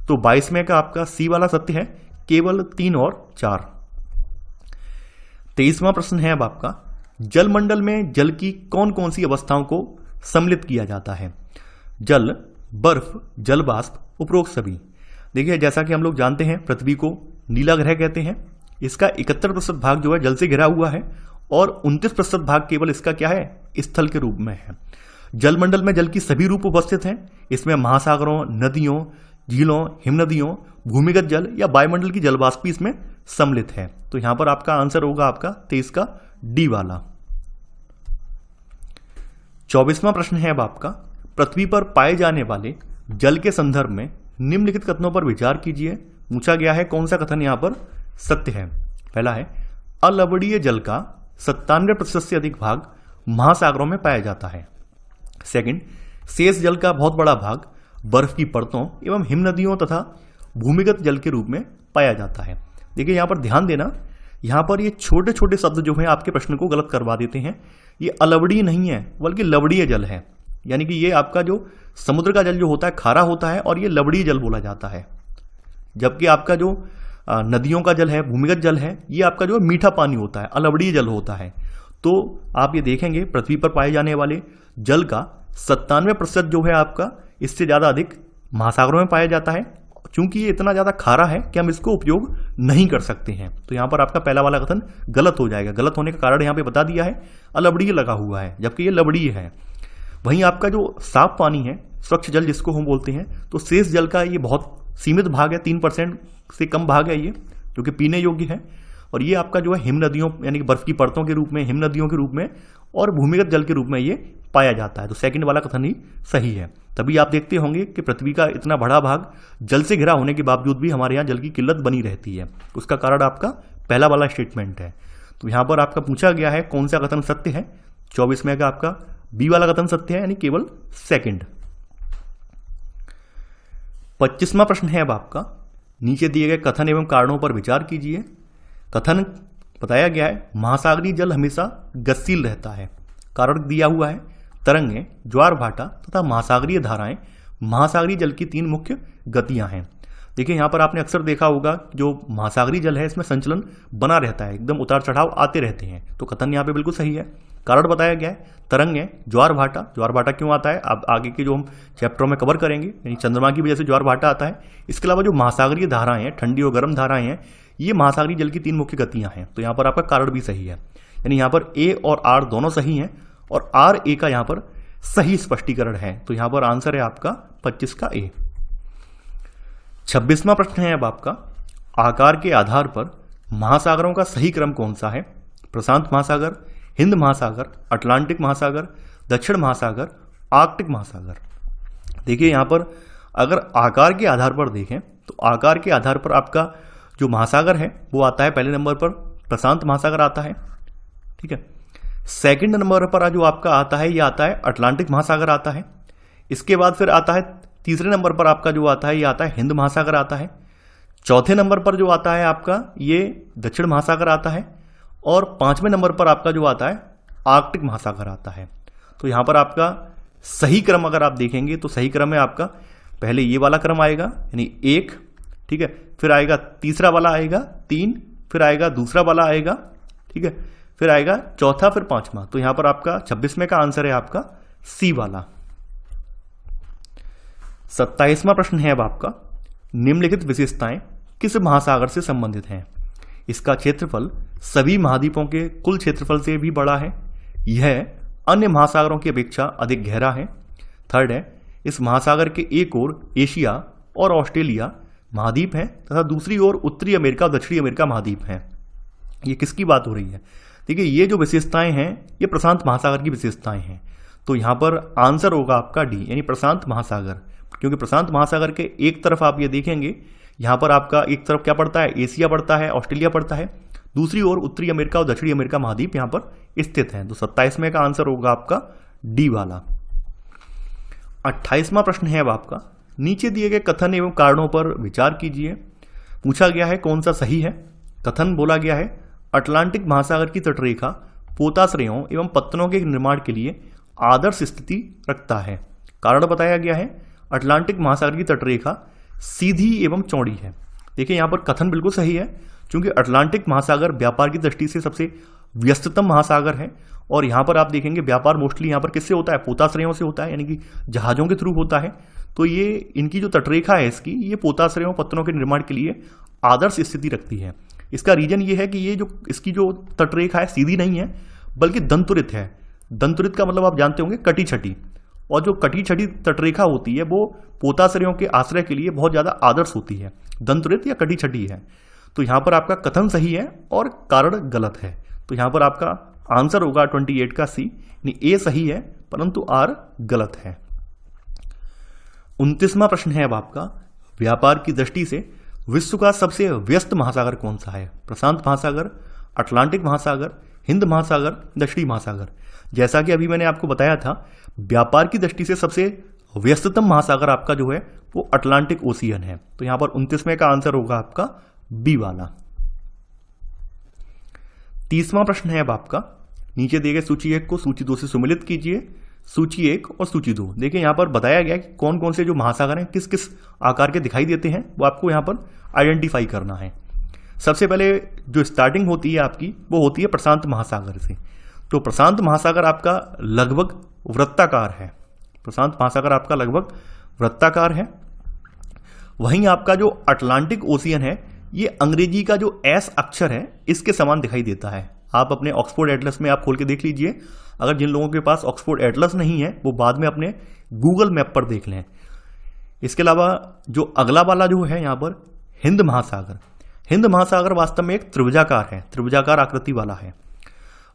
Speaker 1: तो 22वें का आपका सी वाला सत्य है, केवल 3 और 4। 23वां प्रश्न है अब आपका, जलमंडल में जल की कौन कौन सी अवस्थाओं को सम्मिलित किया जाता है? जल, बर्फ, जल वाष्प, उपरोक्त सभी। देखिए जैसा कि हम लोग जानते हैं पृथ्वी को नीला ग्रह कहते हैं। इसका 71% भाग जो है जल से घिरा हुआ है और 29% भाग केवल इसका क्या है, स्थल के रूप में है। जलमंडल में जल की सभी रूप उपस्थित हैं। इसमें महासागरों, नदियों, झीलों, हिमनदियों, भूमिगत जल या वायुमंडल की जलवाष्प भी इसमें सम्मिलित है। तो यहां पर आपका आंसर होगा आपका 23 का डी वाला। 24वां प्रश्न है अब आपका, पृथ्वी पर पाए जाने वाले जल के संदर्भ में निम्नलिखित कथनों पर विचार कीजिए। पूछा गया है कौन सा कथन यहां पर सत्य है। पहला है, अलवणीय जल का 97% से अधिक भाग महासागरों में पाया जाता है। सेकंड, शेष जल का बहुत बड़ा भाग बर्फ की परतों एवं हिमनदियों तथा भूमिगत जल के रूप में पाया जाता है। देखिए यहां पर ध्यान देना, यहां पर ये छोटे छोटे शब्द जो हैं आपके प्रश्न को गलत करवा देते हैं। ये अलवणीय नहीं है बल्कि लवणीय जल है, यानी कि ये आपका जो समुद्र का जल जो होता है खारा होता है और ये लवणीय जल बोला जाता है। जबकि आपका जो नदियों का जल है, भूमिगत जल है, ये आपका जो मीठा पानी होता है, अलवणीय जल होता है। तो आप ये देखेंगे पृथ्वी पर पाए जाने वाले जल का 97% जो है आपका इससे ज़्यादा अधिक महासागरों में पाया जाता है। चूंकि ये इतना ज़्यादा खारा है कि हम इसको उपयोग नहीं कर सकते हैं। तो यहाँ पर आपका पहला वाला कथन गलत हो जाएगा। गलत होने का कारण यहाँ पे बता दिया है, अलवणीय लगा हुआ है, जबकि ये लवणीय है। वहीं आपका जो साफ पानी है, स्वच्छ जल जिसको हम बोलते हैं, तो शेष जल का ये बहुत सीमित भाग है, 3% से कम भाग है ये, जो कि पीने योग्य है। और ये आपका जो है हिमनदियों यानी कि बर्फ की परतों के रूप में, हिमनदियों के रूप में और भूमिगत जल के रूप में ये पाया जाता है। तो सेकंड वाला कथन ही सही है। तभी आप देखते होंगे कि पृथ्वी का इतना बड़ा भाग जल से घिरा होने के बावजूद भी हमारे यहाँ जल की किल्लत बनी रहती है। उसका कारण आपका पहला वाला स्टेटमेंट है। तो यहां पर आपका पूछा गया है कौन सा कथन सत्य है। 24 में का आपका बी वाला कथन सत्य है, यानी केवल सेकंड। 25वां प्रश्न है अब आपका, नीचे दिए गए कथन एवं कारणों पर विचार कीजिए। कथन बताया गया है महासागरीय जल हमेशा गतिशील रहता है। कारण दिया हुआ है तरंगें, ज्वार भाटा तथा महासागरीय धाराएं महासागरीय जल की 3 मुख्य गतियां हैं। देखिए यहाँ पर आपने अक्सर देखा होगा जो महासागरीय जल है इसमें संचलन बना रहता है, एकदम उतार चढ़ाव आते रहते हैं। तो कथन यहाँ पे बिल्कुल सही है। कारण बताया गया है तरंगें, ज्वार भाटा क्यों आता है अब आगे के जो हम चैप्टरों में कवर करेंगे, यानी चंद्रमा की वजह से ज्वार भाटा आता है। इसके अलावा जो महासागरीय धाराएं हैं, ठंडी और गर्म धाराएं हैं, ये महासागरीय जल की 3 मुख्य गतियां हैं। तो यहाँ पर आपका कारण भी सही है, यानी यहाँ पर ए और आर दोनों सही हैं और आर ए का यहाँ पर सही स्पष्टीकरण है। तो यहाँ पर आंसर है आपका 25 का ए। 26वां प्रश्न है अब आपका, आकार के आधार पर महासागरों का सही क्रम कौन सा है। प्रशांत महासागर, हिंद महासागर, अटलांटिक महासागर, दक्षिण महासागर, आर्कटिक महासागर। देखिए यहाँ पर अगर आकार के आधार पर देखें तो आकार के आधार पर आपका जो महासागर है वो आता है पहले नंबर पर प्रशांत महासागर आता है, ठीक है। सेकंड नंबर पर जो आपका आता है ये आता है अटलांटिक महासागर आता है। इसके बाद फिर आता है तीसरे नंबर पर आपका जो आता है ये आता है हिंद महासागर आता है। चौथे नंबर पर जो आता है आपका ये दक्षिण महासागर आता है और 5वें नंबर पर आपका जो आता है आर्कटिक महासागर आता है। तो यहाँ पर आपका सही क्रम अगर आप देखेंगे तो सही क्रम है आपका पहले ये वाला क्रम आएगा यानी 1, ठीक है, फिर आएगा तीसरा वाला आएगा 3, फिर आएगा दूसरा वाला आएगा, ठीक है, फिर आएगा चौथा, फिर 5वां। तो यहां पर आपका 26वें का आंसर है आपका सी वाला। 27वां प्रश्न है अब आपका, निम्नलिखित विशेषताएं किस महासागर से संबंधित हैं। इसका क्षेत्रफल सभी महाद्वीपों के कुल क्षेत्रफल से भी बड़ा है। यह अन्य महासागरों की अपेक्षा अधिक गहरा है। थर्ड है, इस महासागर के एक ओर एशिया और ऑस्ट्रेलिया महाद्वीप हैं तथा दूसरी ओर उत्तरी अमेरिका और दक्षिणी अमेरिका महाद्वीप हैं। ये किसकी बात हो रही है। देखिए ये जो विशेषताएं हैं ये प्रशांत महासागर की विशेषताएं हैं। तो यहाँ पर आंसर होगा आपका डी यानी प्रशांत महासागर, क्योंकि प्रशांत महासागर के एक तरफ आप ये देखेंगे यहाँ पर आपका एक तरफ क्या पड़ता है, एशिया पड़ता है, ऑस्ट्रेलिया पड़ता है, दूसरी ओर उत्तरी अमेरिका और दक्षिणी अमेरिका महाद्वीप यहाँ पर स्थित हैं। तो 27वें का आंसर होगा आपका डी वाला। 28वां प्रश्न है अब आपका, नीचे दिए गए कथन एवं कारणों पर विचार कीजिए। पूछा गया है कौन सा सही है। कथन बोला गया है अटलांटिक महासागर की तटरेखा पोताश्रयों एवं पत्तनों के निर्माण के लिए आदर्श स्थिति रखता है। कारण बताया गया है अटलांटिक महासागर की तटरेखा सीधी एवं चौड़ी है। देखिए यहाँ पर कथन बिल्कुल सही है, क्योंकि अटलांटिक महासागर व्यापार की दृष्टि से सबसे व्यस्ततम महासागर है और यहाँ पर आप देखेंगे व्यापार मोस्टली यहाँ पर किससे होता है, पोताश्रयों से होता है, यानी कि जहाजों के थ्रू होता है। तो ये इनकी जो तटरेखा है इसकी ये पोताश्रयों पत्तनों के निर्माण के लिए आदर्श स्थिति रखती है। इसका रीजन ये है कि ये जो इसकी जो तटरेखा है सीधी नहीं है बल्कि दंतुरित है। दंतुरित का मतलब आप जानते होंगे कटी छटी, और जो कटी छटी तटरेखा होती है वो पोताश्रयों के आश्रय के लिए बहुत ज्यादा आदर्श होती है, दंतुरित या कटी छटी है। तो यहाँ पर आपका कथन सही है और कारण गलत है। तो यहाँ पर आपका आंसर होगा 28 का सी, यानी ए सही है परंतु आर गलत है। 29वां प्रश्न है अब आपका, व्यापार की दृष्टि से विश्व का सबसे व्यस्त महासागर कौन सा है। प्रशांत महासागर, अटलांटिक महासागर, हिंद महासागर, दक्षिणी महासागर। जैसा कि अभी मैंने आपको बताया था व्यापार की दृष्टि से सबसे व्यस्ततम महासागर आपका जो है वो अटलांटिक ओशियन है। तो यहां पर 29वें का आंसर होगा आपका बी वाला। 30वां प्रश्न है अब आपका, नीचे दिए गए सूची 1 को सूची 2 से सम्मिलित कीजिए। सूची 1 और सूची 2 देखिए यहाँ पर बताया गया कि कौन कौन से जो महासागर हैं किस किस आकार के दिखाई देते हैं वो आपको यहाँ पर आइडेंटिफाई करना है। सबसे पहले जो स्टार्टिंग होती है आपकी वो होती है प्रशांत महासागर से। तो प्रशांत महासागर आपका लगभग वृत्ताकार है। प्रशांत महासागर आपका लगभग वृत्ताकार है। वहीं आपका जो अटलांटिक ओशियन है ये अंग्रेजी का जो एस अक्षर है इसके समान दिखाई देता है। आप अपने ऑक्सफोर्ड एटलस में आप खोल के देख लीजिए। अगर जिन लोगों के पास ऑक्सफोर्ड एटलस नहीं है वो बाद में अपने गूगल मैप पर देख लें। इसके अलावा जो अगला वाला जो है यहाँ पर हिंद महासागर, हिंद महासागर वास्तव में एक त्रिभुजाकार है, त्रिभुजाकार आकृति वाला है।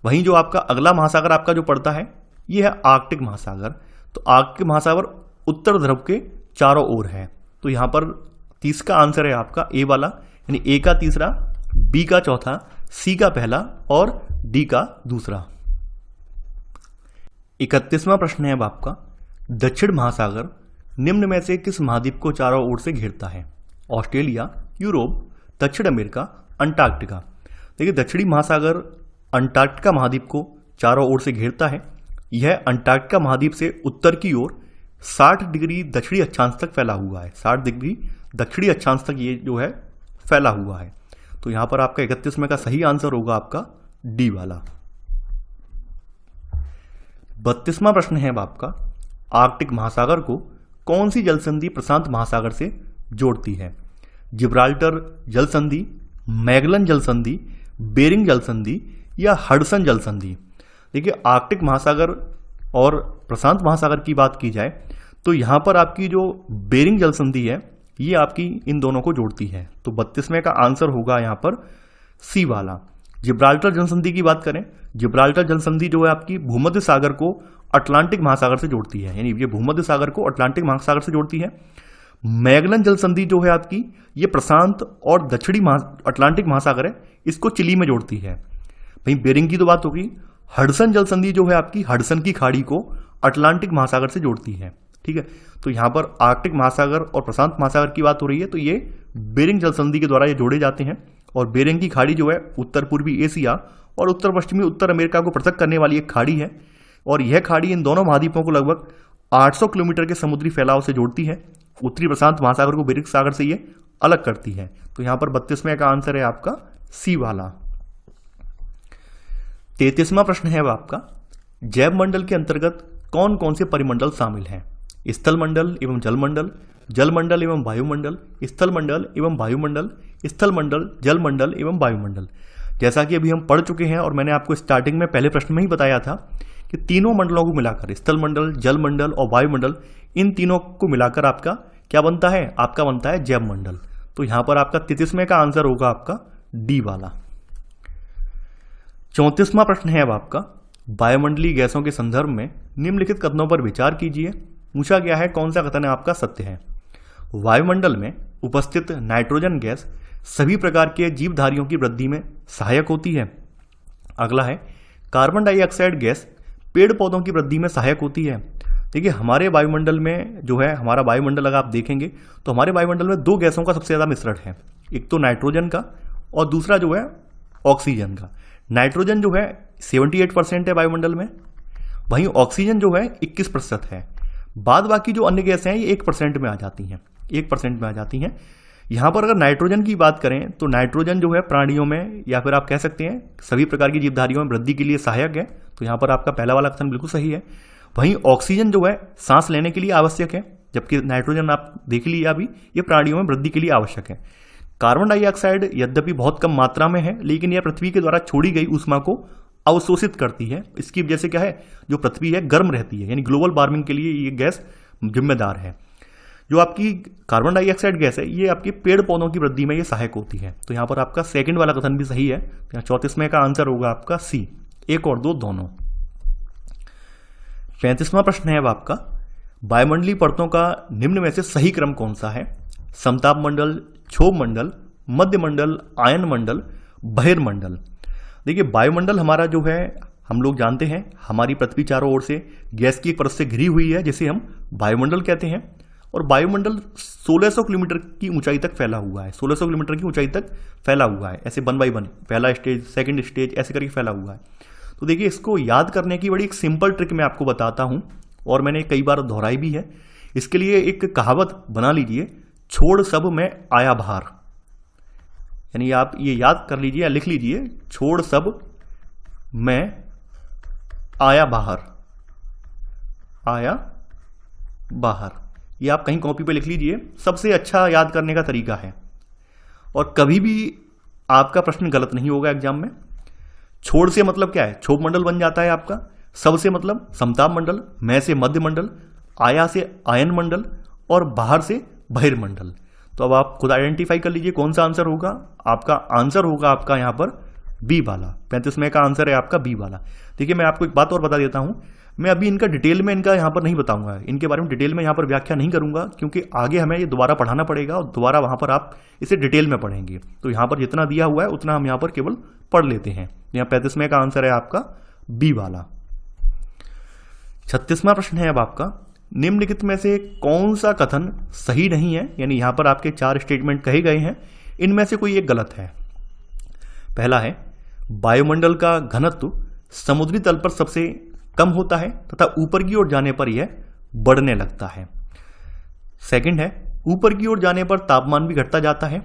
Speaker 1: वहीं जो आपका अगला महासागर आपका जो पड़ता है ये है आर्कटिक महासागर। तो आर्कटिक महासागर उत्तर ध्रुव के चारों ओर है। तो यहाँ पर 30 का आंसर है आपका ए वाला, यानी ए का तीसरा, बी का चौथा, सी का पहला और डी का दूसरा। 31वां प्रश्न है अब आपका, दक्षिण महासागर निम्न में से किस महाद्वीप को चारों ओर से घेरता है? ऑस्ट्रेलिया, यूरोप, दक्षिण अमेरिका, अंटार्कटिका। देखिए दक्षिणी महासागर अंटार्कटिका महाद्वीप को चारों ओर से घेरता है। यह अंटार्कटिका महाद्वीप से उत्तर की ओर 60 डिग्री दक्षिणी अक्षांश तक फैला हुआ है। 60 डिग्री दक्षिणी अक्षांश तक ये जो है फैला हुआ है। तो यहां पर आपका 31वें का सही आंसर होगा आपका डी वाला। 32वां प्रश्न है अब आपका, आर्कटिक महासागर को कौन सी जल संधि प्रशांत महासागर से जोड़ती है? जिब्राल्टर जल संधि, मैगलन जल संधि, बेरिंग जल संधि या हडसन जल संधि। देखिए आर्कटिक महासागर और प्रशांत महासागर की बात की जाए तो यहां पर आपकी जो बेरिंग जल संधि है ये आपकी इन दोनों को जोड़ती है। तो 32वें का आंसर होगा यहां पर सी वाला। जिब्राल्टर जल संधि की बात करें, जिब्राल्टर जल संधि जो है आपकी भूमध्य सागर को अटलांटिक महासागर से जोड़ती है, यानी ये भूमध्य सागर को अटलांटिक महासागर से जोड़ती है। मैगलन जल संधि जो है आपकी ये प्रशांत और दक्षिणी अटलांटिक महासागर है, इसको चिली में जोड़ती है। वहीं बेरिंग की तो बात होगी। हडसन जल संधि जो है आपकी हडसन की खाड़ी को अटलांटिक महासागर से जोड़ती है। ठीक है, तो यहां पर आर्कटिक महासागर और प्रशांत महासागर की बात हो रही है, तो ये बेरिंग जल संधि के द्वारा ये जोड़े जाते हैं। और बेरिंग की खाड़ी जो है उत्तर पूर्वी एशिया और उत्तर पश्चिमी उत्तर अमेरिका को पृथक करने वाली एक खाड़ी है। और यह खाड़ी इन दोनों महाद्वीपों को लगभग 800 किलोमीटर के समुद्री फैलाव से जोड़ती है। उत्तरी प्रशांत महासागर को बेरिंग सागर से ये अलग करती है। तो यहां पर 32वें का आंसर है आपका सी वाला। 33वां प्रश्न है अब आपका, जैव मंडल के अंतर्गत कौन कौन से परिमंडल शामिल हैं? स्थल मंडल एवं जलमंडल, जल मंडल एवं वायुमंडल, स्थल मंडल एवं वायुमंडल, स्थल मंडल, जल मंडल एवं वायुमंडल। जैसा कि अभी हम पढ़ चुके हैं और मैंने आपको स्टार्टिंग में पहले प्रश्न में ही बताया था कि तीनों मंडलों को मिलाकर स्थल मंडल, जल मंडल और वायुमंडल, इन तीनों को मिलाकर आपका क्या बनता है? आपका बनता है जैव मंडल। तो यहां पर आपका 33वें का आंसर होगा आपका डी वाला। 34वां प्रश्न है अब आपका, वायुमंडलीय गैसों के संदर्भ में निम्नलिखित कथनों पर विचार कीजिए। पूछा गया है कौन सा कथन है आपका सत्य है? वायुमंडल में उपस्थित नाइट्रोजन गैस सभी प्रकार के जीवधारियों की वृद्धि में सहायक होती है। अगला है, कार्बन डाइऑक्साइड गैस पेड़ पौधों की वृद्धि में सहायक होती है। देखिए हमारे वायुमंडल में जो है, हमारा वायुमंडल अगर आप देखेंगे तो हमारे वायुमंडल में दो गैसों का सबसे ज्यादा मिश्रण है, एक तो नाइट्रोजन का और दूसरा जो है ऑक्सीजन का। नाइट्रोजन जो है 78% है वायुमंडल में, वहीं ऑक्सीजन जो है 21% है। बाद बाकी जो अन्य गैसें हैं ये 1% में आ जाती हैं, 1% में आ जाती हैं। यहां पर अगर नाइट्रोजन की बात करें तो नाइट्रोजन जो है प्राणियों में या फिर आप कह सकते हैं सभी प्रकार की जीवधारियों में वृद्धि के लिए सहायक है। तो यहां पर आपका पहला वाला कथन बिल्कुल सही है। वहीं ऑक्सीजन जो है सांस लेने के लिए आवश्यक है, जबकि नाइट्रोजन आप देख लीजिए अभी ये प्राणियों में वृद्धि के लिए आवश्यक है। कार्बन डाइऑक्साइड यद्यपि बहुत कम मात्रा में है, लेकिन यह पृथ्वी के द्वारा छोड़ी गई ऊष्मा को अवशोषित करती है। इसकी वजह से क्या है, जो पृथ्वी है गर्म रहती है, यानी ग्लोबल वार्मिंग के लिए ये गैस जिम्मेदार है। जो आपकी कार्बन डाइऑक्साइड गैस है ये आपके पेड़ पौधों की वृद्धि में ये सहायक होती है। तो यहां पर आपका सेकंड वाला कथन भी सही है। तो 34वें का आंसर होगा आपका सी, एक और दो दोनों। 35वां प्रश्न है अब आपका, वायुमंडलीय परतों का निम्न में से सही क्रम कौन सा है? समताप मंडल, क्षोभ मंडल, मध्य मंडल, आयन मंडल, बहिर्मंडल। देखिए वायुमंडल हमारा जो है, हम लोग जानते हैं हमारी पृथ्वी चारों ओर से गैस की एक परत से घिरी हुई है जिसे हम वायुमंडल कहते हैं। और वायुमंडल 1600 किलोमीटर की ऊंचाई तक फैला हुआ है, 1600 किलोमीटर की ऊंचाई तक फैला हुआ है, ऐसे 1 बाई 1, पहला स्टेज, सेकंड स्टेज, ऐसे करके फैला हुआ है। तो देखिए इसको याद करने की बड़ी एक सिंपल ट्रिक मैं आपको बताता हूं और मैंने कई बार दोहराई भी है। इसके लिए एक कहावत बना लीजिए, छोड़ सब में आया बाहर। यानी आप ये याद कर लीजिए या लिख लीजिए, छोड़ सब में आया बाहर, आया बाहर। ये आप कहीं कॉपी पे लिख लीजिए, सबसे अच्छा याद करने का तरीका है और कभी भी आपका प्रश्न गलत नहीं होगा एग्जाम में। छोड़ से मतलब क्या है, क्षोभ मंडल बन जाता है आपका। सब से मतलब समताप मंडल, मैं से मध्य मंडल, आया से आयन मंडल और बाहर से बहिर्मंडल। तो अब आप खुद आइडेंटिफाई कर लीजिए कौन सा आंसर होगा। आपका आंसर होगा आपका यहां पर बी वाला। 35वें का आंसर है आपका बी वाला। देखिए मैं आपको एक बात और बता देता हूं, मैं अभी इनका डिटेल में इनका यहां पर नहीं बताऊंगा, इनके बारे में डिटेल में यहां पर व्याख्या नहीं करूंगा, क्योंकि आगे हमें ये दोबारा पढ़ाना पड़ेगा और दोबारा वहां पर आप इसे डिटेल में पढ़ेंगे। तो यहां पर जितना दिया हुआ है उतना हम यहां पर केवल पढ़ लेते हैं। यहाँ 35वें का आंसर है आपका बी वाला। 36वां प्रश्न है अब आपका, निम्नलिखित में से कौन सा कथन सही नहीं है, यानी यहां पर आपके 4 स्टेटमेंट कहे गए हैं, इनमें से कोई एक गलत है। पहला है वायुमंडल का घनत्व समुद्री तल पर सबसे कम होता है तथा ऊपर की ओर जाने पर यह बढ़ने लगता है। सेकंड है ऊपर की ओर जाने पर तापमान भी घटता जाता है।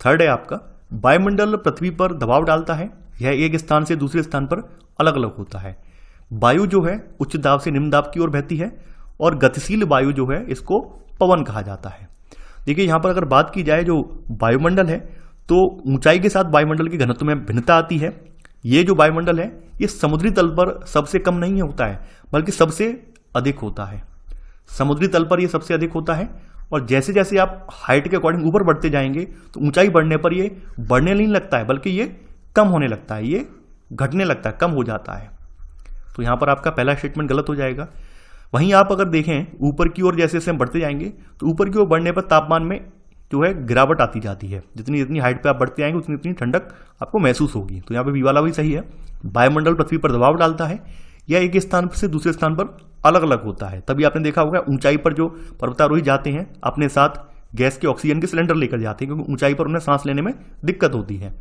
Speaker 1: थर्ड है आपका वायुमंडल पृथ्वी पर दबाव डालता है, यह एक स्थान से दूसरे स्थान पर अलग अलग होता है। वायु जो है उच्च दाब से निम्न दाब की ओर बहती है और गतिशील वायु जो है इसको पवन कहा जाता है। देखिए यहां पर अगर बात की जाए जो वायुमंडल है तो ऊंचाई के साथ वायुमंडल के घनत्व में भिन्नता आती है। ये जो वायुमंडल है ये समुद्री तल पर सबसे कम नहीं होता है बल्कि सबसे अधिक होता है। समुद्री तल पर ये सबसे अधिक होता है और जैसे जैसे आप हाइट के अकॉर्डिंग ऊपर बढ़ते जाएंगे तो ऊंचाई बढ़ने पर ये बढ़ने नहीं लगता है बल्कि ये कम होने लगता है, ये घटने लगता है, कम हो जाता है। तो यहां पर आपका पहला स्टेटमेंट गलत हो जाएगा। वहीं आप अगर देखें ऊपर की ओर जैसे जैसे हम बढ़ते जाएंगे तो ऊपर की ओर बढ़ने पर तापमान में जो है गिरावट आती जाती है। जितनी जितनी हाइट पे आप बढ़ते जाएंगे उतनी उतनी ठंडक आपको महसूस होगी। तो यहाँ पे बी वाला भी सही है। वायुमंडल पृथ्वी पर दबाव डालता है, यह एक स्थान से दूसरे स्थान पर अलग अलग होता है। तभी आपने देखा होगा ऊंचाई पर जो पर्वतारोही जाते हैं अपने साथ गैस के ऑक्सीजन के सिलेंडर लेकर जाते हैं क्योंकि ऊंचाई पर उन्हें सांस लेने में दिक्कत होती है।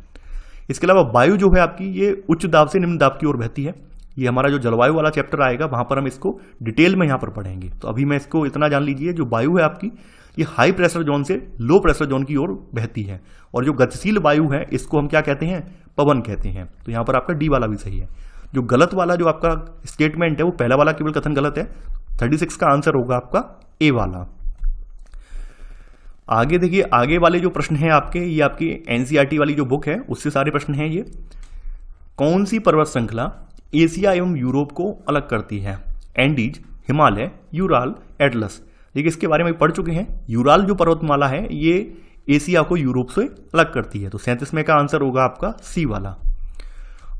Speaker 1: इसके अलावा वायु जो है आपकी ये उच्च दाब से निम्न दाब की ओर बहती है। ये हमारा जो जलवायु वाला चैप्टर आएगा वहां पर हम इसको डिटेल में यहाँ पर पढ़ेंगे। तो अभी मैं इसको इतना जान लीजिए, जो वायु है आपकी ये हाई प्रेशर जोन से लो प्रेशर जोन की ओर बहती है और जो गतिशील वायु है इसको हम क्या कहते हैं, पवन कहते हैं। तो यहाँ पर आपका डी वाला भी सही है। जो गलत वाला जो आपका स्टेटमेंट है वो पहला वाला केवल कथन गलत है। 36 का आंसर होगा आपका ए वाला। आगे देखिए, आगे वाले जो प्रश्न हैं आपके, ये आपकी एनसीईआरटी वाली जो बुक है उससे सारे प्रश्न हैं ये। कौन सी पर्वत श्रृंखला एशिया एवं यूरोप को अलग करती है? Andes, Himalaya, Ural, Atlas. देखिए इसके बारे में पढ़ चुके हैं। यूराल जो पर्वतमाला है ये एशिया को यूरोप से अलग करती है। तो 37वें का आंसर होगा आपका सी वाला।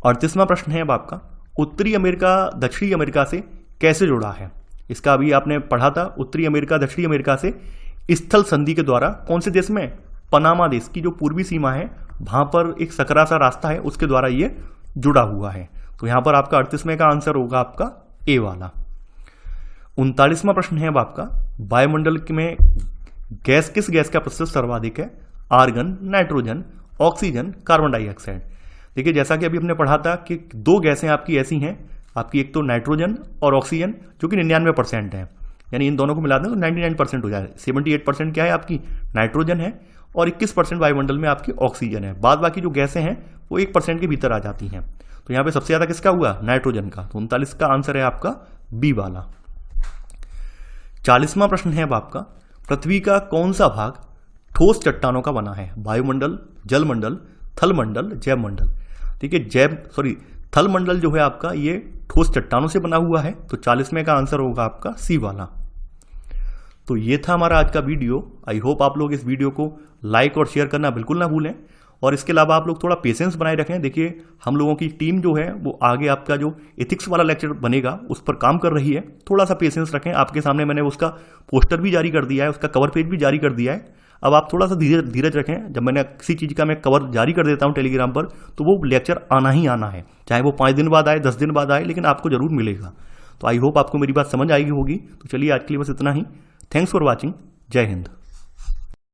Speaker 1: 38वां प्रश्न है अब आपका, उत्तरी अमेरिका दक्षिणी अमेरिका से कैसे जुड़ा है? इसका अभी आपने पढ़ा था। उत्तरी अमेरिका दक्षिणी अमेरिका से स्थल संधि के द्वारा कौन से देश में? पनामा देश की जो पूर्वी सीमा है वहां पर एक सकरा सा रास्ता है उसके द्वारा ये जुड़ा हुआ है। तो यहां पर आपका 38वें का आंसर होगा आपका ए वाला। 39वां प्रश्न है अब आपका, वायुमंडल में गैस किस गैस का प्रतिशत सर्वाधिक है? Argon, nitrogen, oxygen, carbon dioxide. देखिए जैसा कि अभी हमने पढ़ा था कि 2 गैसें आपकी ऐसी हैं, आपकी एक तो नाइट्रोजन और ऑक्सीजन जो कि 99% है, यानी इन दोनों को मिला दें तो 99% हो जाए। 78% क्या है आपकी नाइट्रोजन है और 21% वायुमंडल में आपकी ऑक्सीजन है। बाद बाकी जो गैसें हैं वो 1% के भीतर आ जाती हैं। तो यहाँ पे सबसे ज्यादा किसका हुआ? नाइट्रोजन का। तो 39 का आंसर है आपका बी वाला। 40वां प्रश्न है अब आपका, पृथ्वी का कौन सा भाग ठोस चट्टानों का बना है? वायुमंडल, जलमंडल, थलमंडल, जैवमंडल। देखिए थलमंडल जो है आपका ये ठोस चट्टानों से बना हुआ है। तो 40वें का आंसर होगा आपका सी वाला। तो ये था हमारा आज का वीडियो। आई होप आप लोग इस वीडियो को लाइक और शेयर करना बिल्कुल ना भूलें और इसके अलावा आप लोग थोड़ा पेशेंस बनाए रखें। देखिए हम लोगों की टीम जो है वो आगे आपका जो एथिक्स वाला लेक्चर बनेगा उस पर काम कर रही है। थोड़ा सा पेशेंस रखें। आपके सामने मैंने उसका पोस्टर भी जारी कर दिया है, उसका कवर पेज भी जारी कर दिया है। अब आप थोड़ा सा धीरज रखें। जब मैंने किसी चीज़ का मैं कवर जारी कर देता हूं टेलीग्राम पर तो वो लेक्चर आना ही आना है, चाहे वो 5 दिन बाद आए, 10 दिन बाद आए, लेकिन आपको जरूर मिलेगा। तो आई होप आपको मेरी बात समझ आई होगी। तो चलिए आज के लिए बस इतना ही। Thanks for watching. जय हिंद।